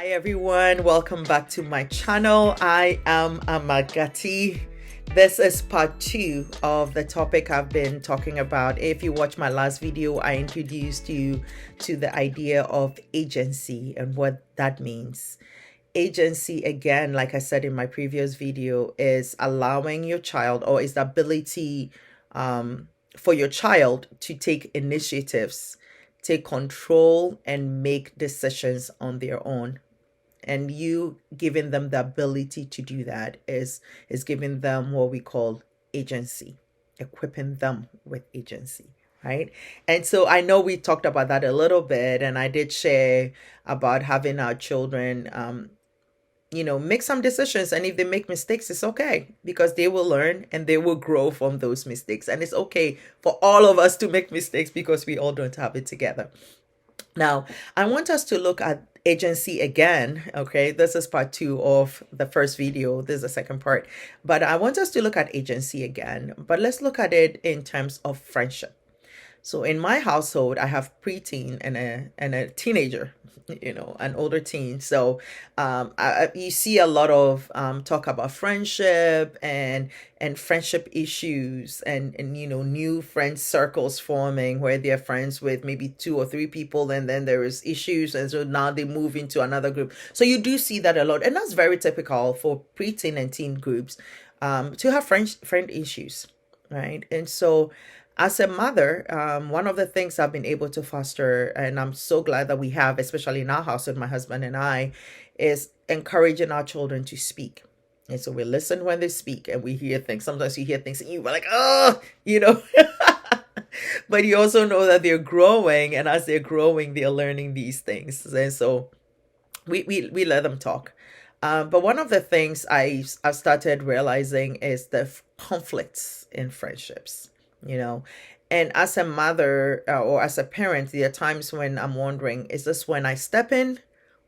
Hi everyone, welcome back to my channel. I am Amagati. This is part 2 of the topic I've been talking about. If you watch my last video, I introduced you to the idea of agency and what that means. Agency, again, like I said in my previous video, is allowing your child, or is the ability for your child to take initiatives, take control, and make decisions on their own. And you giving them the ability to do that is giving them what we call agency, equipping them with agency, right? And so I know we talked about that a little bit, and I did share about having our children make some decisions, and if they make mistakes, it's okay, because they will learn and they will grow from those mistakes. And it's okay for all of us to make mistakes, because we all don't have it together. Now, I want us to look at agency again. Okay, this is part 2 of the first video. This is the second part, but I want us to look at agency again, but let's look at it in terms of friendship. So in my household, I have preteen and a teenager, an older teen. So you see a lot of talk about friendship and friendship issues, and new friend circles forming where they're friends with maybe 2 or 3 people, and then there is issues, and so now they move into another group. So you do see that a lot, and that's very typical for preteen and teen groups, to have friend issues, right? And so as a mother, one of the things I've been able to foster, and I'm so glad that we have, especially in our house with my husband and I, is encouraging our children to speak. And so we listen when they speak, and we hear things. Sometimes you hear things and you're like, oh. But you also know that they're growing, and as they're growing, they're learning these things. And so we let them talk. But one of the things I've started realizing is the conflicts in friendships, and as a mother, or as a parent, there are times when I'm wondering, is this when I step in,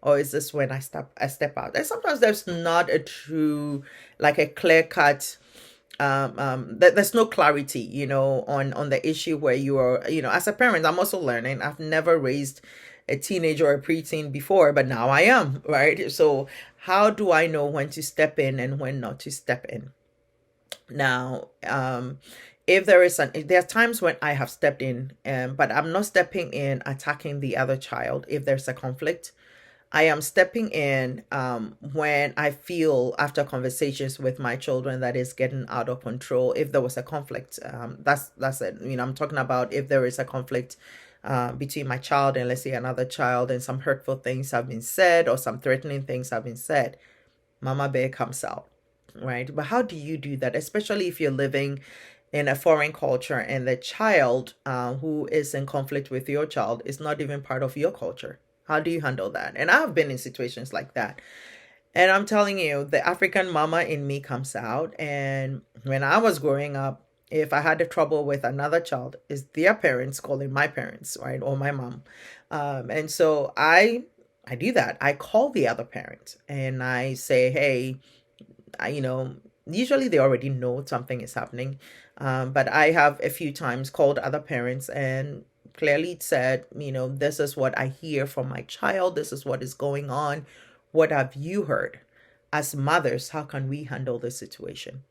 or is this when I step out? And sometimes there's not a true, like a clear cut, there's no clarity, on the issue where you are, as a parent. I'm also learning. I've never raised a teenager or a preteen before, but now I am, right? So how do I know when to step in and when not to step in? Now, if there are times when I have stepped in, but I'm not stepping in attacking the other child. If there's a conflict, I am stepping in when I feel, after conversations with my children, that is getting out of control. If there was a conflict, that's it. I'm talking about if there is a conflict between my child and, let's say, another child, and some hurtful things have been said or some threatening things have been said, Mama Bear comes out, right? But how do you do that, especially if you're living in a foreign culture and the child who is in conflict with your child is not even part of your culture? How do you handle that? And I've been in situations like that. And I'm telling you, the African mama in me comes out. And when I was growing up, if I had a trouble with another child, is their parents calling my parents, right? Or my mom. And so I do that. I call the other parent and I say, hey, usually they already know something is happening. But I have a few times called other parents and clearly said, this is what I hear from my child. This is what is going on. What have you heard? As mothers, how can we handle this situation?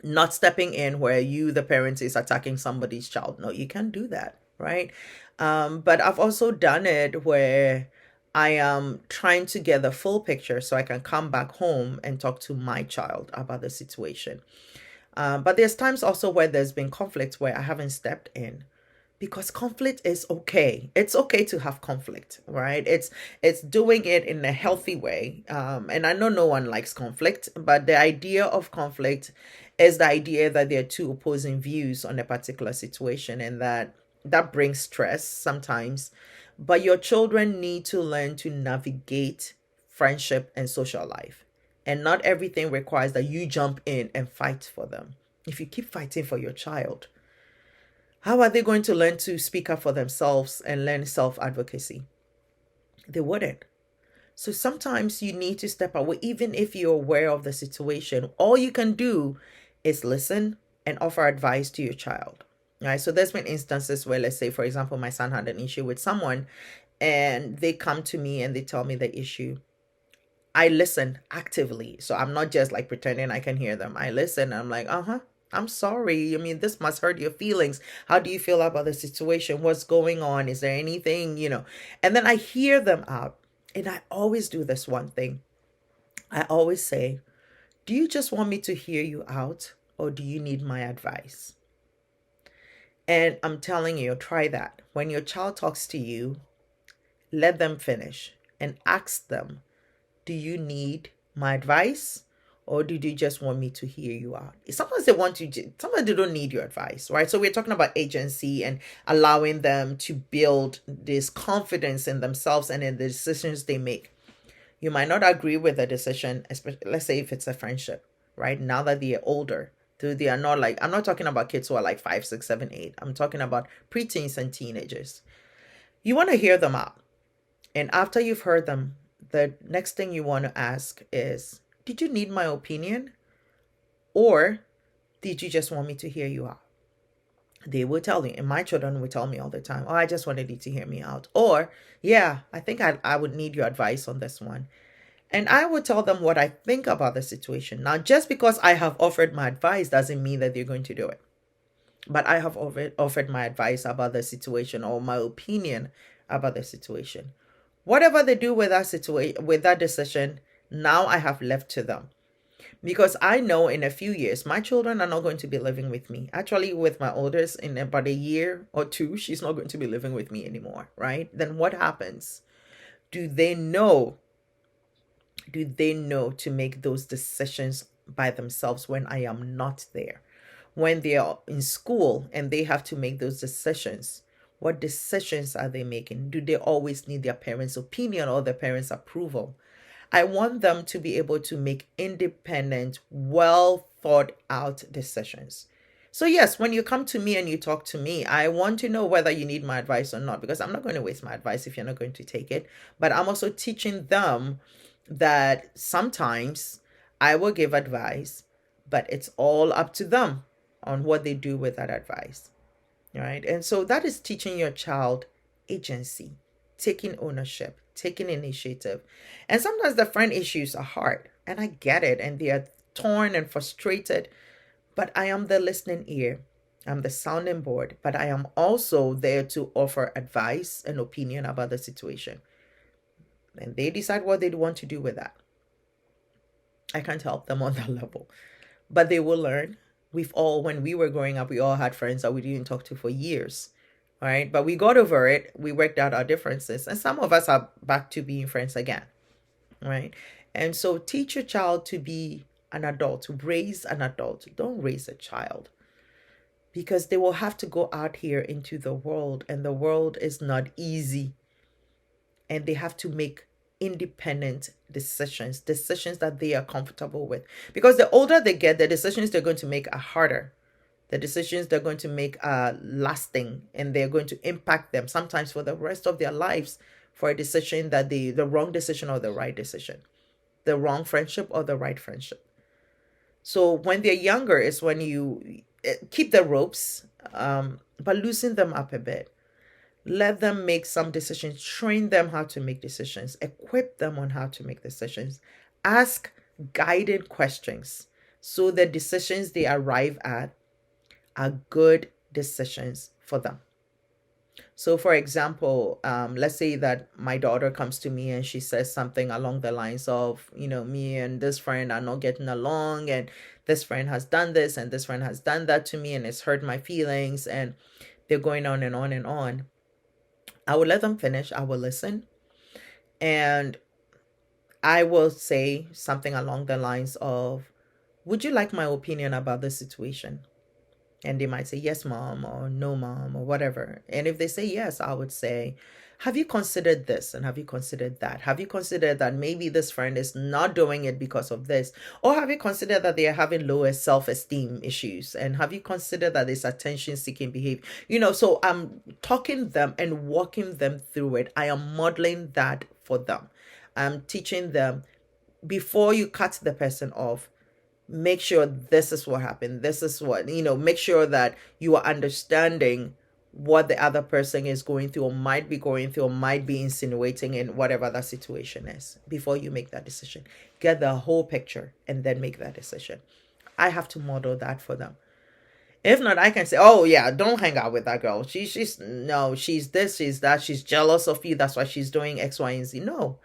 Not stepping in where you, the parent, is attacking somebody's child. No, you can't do that, right? But I've also done it where I am trying to get the full picture so I can come back home and talk to my child about the situation. But there's times also where there's been conflict where I haven't stepped in, because conflict is okay. It's okay to have conflict, right? It's doing it in a healthy way. And I know no one likes conflict, but the idea of conflict is the idea that there are two opposing views on a particular situation, and that brings stress sometimes. But your children need to learn to navigate friendship and social life. And not everything requires that you jump in and fight for them. If you keep fighting for your child, how are they going to learn to speak up for themselves and learn self-advocacy? They wouldn't. So sometimes you need to step away, even if you're aware of the situation. All you can do is listen and offer advice to your child. Right? So there's been instances where, let's say, for example, my son had an issue with someone, and they come to me and they tell me the issue. I listen actively. So I'm not just like pretending I can hear them. I listen. I'm like, uh-huh. I'm sorry. I mean, this must hurt your feelings. How do you feel about the situation? What's going on? Is there anything, And then I hear them out. And I always do this one thing. I always say, do you just want me to hear you out, or do you need my advice? And I'm telling you, try that. When your child talks to you, let them finish and ask them, do you need my advice, or do you just want me to hear you out? Sometimes they want to, sometimes they don't need your advice, right? So we're talking about agency and allowing them to build this confidence in themselves and in the decisions they make. You might not agree with the decision, especially, let's say if it's a friendship, right? Now that they're older, they are not like, I'm not talking about kids who are like 5, 6, 7, 8. I'm talking about preteens and teenagers. You want to hear them out. And after you've heard them, the next thing you want to ask is, did you need my opinion? Or did you just want me to hear you out? They will tell you, and my children will tell me all the time, oh, I just wanted you to hear me out. Or, yeah, I think I would need your advice on this one. And I would tell them what I think about the situation. Now, just because I have offered my advice doesn't mean that they're going to do it. But I have offered my advice about the situation, or my opinion about the situation. Whatever they do with that situation, with that decision, now I have left to them. Because I know in a few years, my children are not going to be living with me. Actually, with my oldest, in about a year or two, she's not going to be living with me anymore, right? Then what happens? Do they know? Do they know to make those decisions by themselves when I am not there? When they are in school and they have to make those decisions, what decisions are they making? Do they always need their parents' opinion or their parents' approval? I want them to be able to make independent, well thought out decisions. So, yes, when you come to me and you talk to me, I want to know whether you need my advice or not, because I'm not going to waste my advice if you're not going to take it. But I'm also teaching them that sometimes I will give advice, but it's all up to them on what they do with that advice. Right. And so that is teaching your child agency, taking ownership, taking initiative. And sometimes the friend issues are hard, and I get it, and they are torn and frustrated. But I am the listening ear. I'm the sounding board, but I am also there to offer advice and opinion about the situation. And they decide what they want to do with that. I can't help them on that level, but they will learn. When we were growing up, we all had friends that we didn't talk to for years. All right. But we got over it. We worked out our differences. And some of us are back to being friends again. Right. And so teach your child to be an adult, to raise an adult. Don't raise a child, because they will have to go out here into the world, and the world is not easy. And they have to make independent decisions that they are comfortable with. Because the older they get, the decisions they're going to make are harder. The decisions they're going to make are lasting, and they're going to impact them sometimes for the rest of their lives, for a decision that the wrong decision or the right decision, the wrong friendship or the right friendship. So when they're younger is when you keep the ropes, but loosen them up a bit. Let them make some decisions, train them how to make decisions, equip them on how to make decisions, ask guided questions so the decisions they arrive at are good decisions for them. So, for example, let's say that my daughter comes to me and she says something along the lines of, me and this friend are not getting along, and this friend has done this and this friend has done that to me, and it's hurt my feelings, and they're going on and on and on. I will let them finish. I will listen. And I will say something along the lines of, would you like my opinion about this situation? And they might say, yes, mom, or no, mom, or whatever. And if they say yes, I would say, have you considered this? And have you considered that? Have you considered that maybe this friend is not doing it because of this? Or have you considered that they are having lower self-esteem issues? And have you considered that it's attention-seeking behavior? So I'm talking them and walking them through it. I am modeling that for them. I'm teaching them, before you cut the person off, make sure this is what happened. This is what, make sure that you are understanding what the other person is going through or might be going through or might be insinuating in whatever that situation is before you make that decision. Get the whole picture and then make that decision. I have to model that for them. If not, I can say, oh yeah, don't hang out with that girl. She's no, she's this, she's that, she's jealous of you. That's why she's doing X, Y, and Z. No.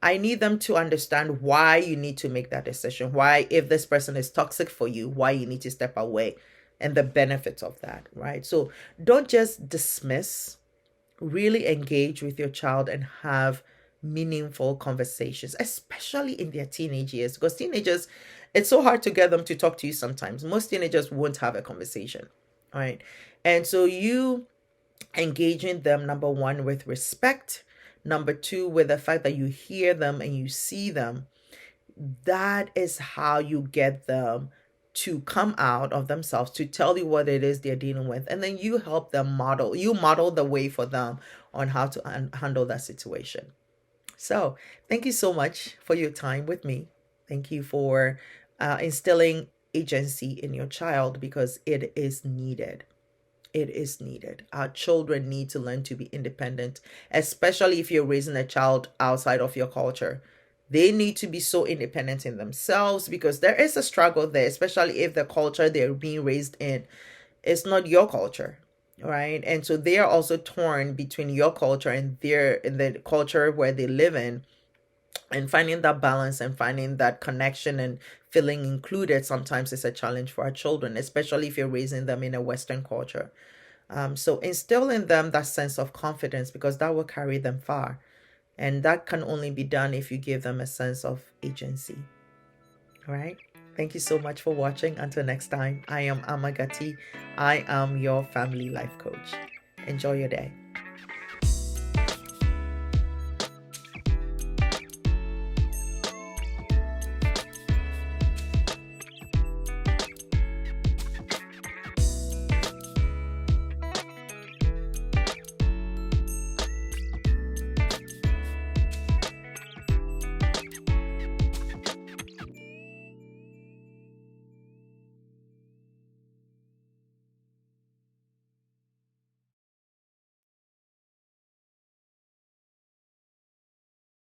I need them to understand why you need to make that decision. Why, if this person is toxic for you, why you need to step away and the benefits of that, right? So don't just dismiss, really engage with your child and have meaningful conversations, especially in their teenage years, because teenagers, it's so hard to get them to talk to you sometimes. Most teenagers won't have a conversation, right? And so you engaging them, number one, with respect, number two, with the fact that you hear them and you see them, that is how you get them to come out of themselves, to tell you what it is they're dealing with. And then you help them you model the way for them on how to handle that situation. So thank you so much for your time with me. Thank you for instilling agency in your child, because it is needed. It is needed. Our children need to learn to be independent, especially if you're raising a child outside of your culture. They need to be so independent in themselves, because there is a struggle there, especially if the culture they're being raised in is not your culture, right? And so they are also torn between your culture and the culture where they live in, and finding that balance and finding that connection and feeling included sometimes is a challenge for our children, especially if you're raising them in a Western culture. So instill in them that sense of confidence, because that will carry them far. And that can only be done if you give them a sense of agency. All right. Thank you so much for watching. Until next time, I am Amagati. I am your family life coach. Enjoy your day.